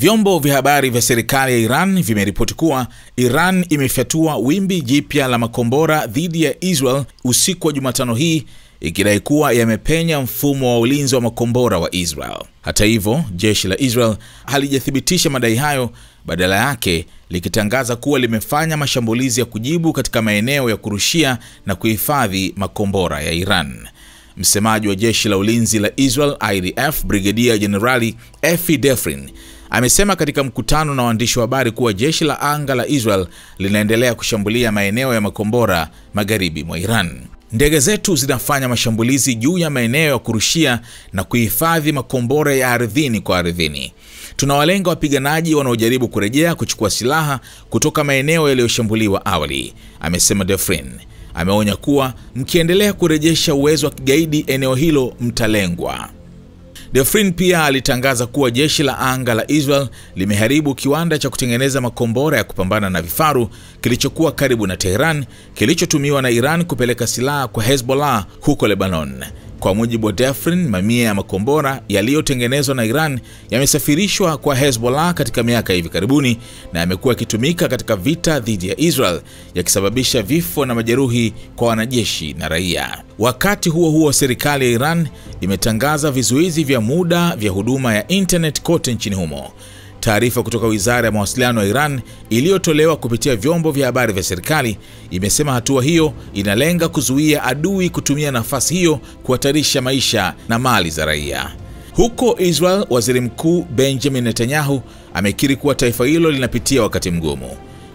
Vyombo vya habari vya serikali ya Iran vimeripoti kuwa Iran imefyatua wimbi jipya la makombora dhidi ya Israel usiku wa Jumatano hii, ikidai kuwa yamepenya mfumo wa ulinzi wa makombora wa Israel. Hata hivyo, jeshi la Israel halijathibitisha madai hayo, badala yake likitangaza kuwa limefanya mashambulizi ya kujibu katika maeneo ya kurushia na kuhifadhi makombora ya Iran. Msemaji wa jeshi la ulinzi la Israel IDF, Brigadier Generali Efi Defrin, amesema katika mkutano na waandishi wa habari kuwa jeshi la anga la Israel linaendelea kushambulia maeneo ya makombora magharibi mwa Iran. Ndege zetu zinafanya mashambulizi juu ya maeneo ya kurushia na kuhifadhi makombora ya ardhini kwa ardhini. Tunawalenga wapiganaji wanaojaribu kurejea kuchukua silaha kutoka maeneo yaliyoshambuliwa awali, amesema Defrin. Ameonya kuwa mkiendelea kurejesha uwezo wa kigaidi eneo hilo mtalengwa. Defrin pia alitangaza kuwa jeshi la anga la Israel limeharibu kiwanda cha kutengeneza makombora ya kupambana na vifaru kilichokuwa karibu na Tehran, kilichotumiwa na Iran kupeleka silaha kwa Hezbollah huko Lebanon. Kwa mujibu wa Defrin, mamia ya makombora yaliyotengenezwa na Iran yamesafirishwa kwa Hezbollah katika miaka hivi karibuni na yamekuwa yakitumika katika vita dhidi ya Israel, yakisababisha vifo na majeruhi kwa wanajeshi na raia. Wakati huo huo, serikali ya Iran imetangaza vizuizi vya muda vya huduma ya internet kote nchini humo. Taarifa kutoka Wizara ya Mawasiliano ya Iran iliyotolewa kupitia vyombo vya habari vya serikali imesema hatua hiyo inalenga kuzuia adui kutumia nafasi hiyo kuhatarisha maisha na mali za raia. Huko Israel, Waziri Mkuu Benjamin Netanyahu amekiri kuwa taifa hilo linapitia wakati mgumu.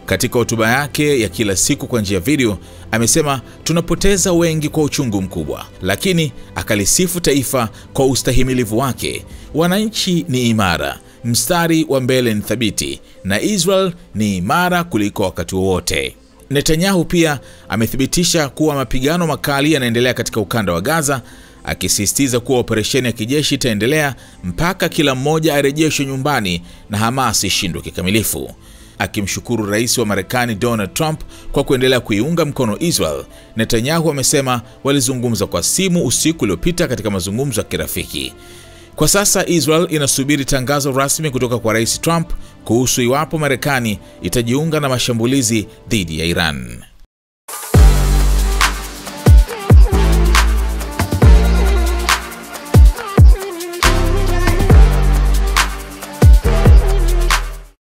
Katika hotuba yake ya kila siku kwa njia ya video, amesema tunapoteza wengi kwa uchungu mkubwa, lakini akalisifu taifa kwa ustahimilivu wake. Wananchi ni imara, mstari wa mbele ni thabiti, na Israel ni imara kuliko wakati wowote. Netanyahu pia amethibitisha kuwa mapigano makali yanaendelea katika ukanda wa Gaza, akisisitiza kuwa operesheni ya kijeshi itaendelea mpaka kila mmoja arejeshwe nyumbani na Hamas ishindwe kikamilifu. Akimshukuru rais wa Marekani Donald Trump kwa kuendelea kuiunga mkono Israel, Netanyahu amesema walizungumza kwa simu usiku uliopita katika mazungumzo ya kirafiki. Kwa sasa Israel inasubiri tangazo rasmi kutoka kwa Rais Trump kuhusu iwapo Marekani itajiunga na mashambulizi dhidi ya Iran.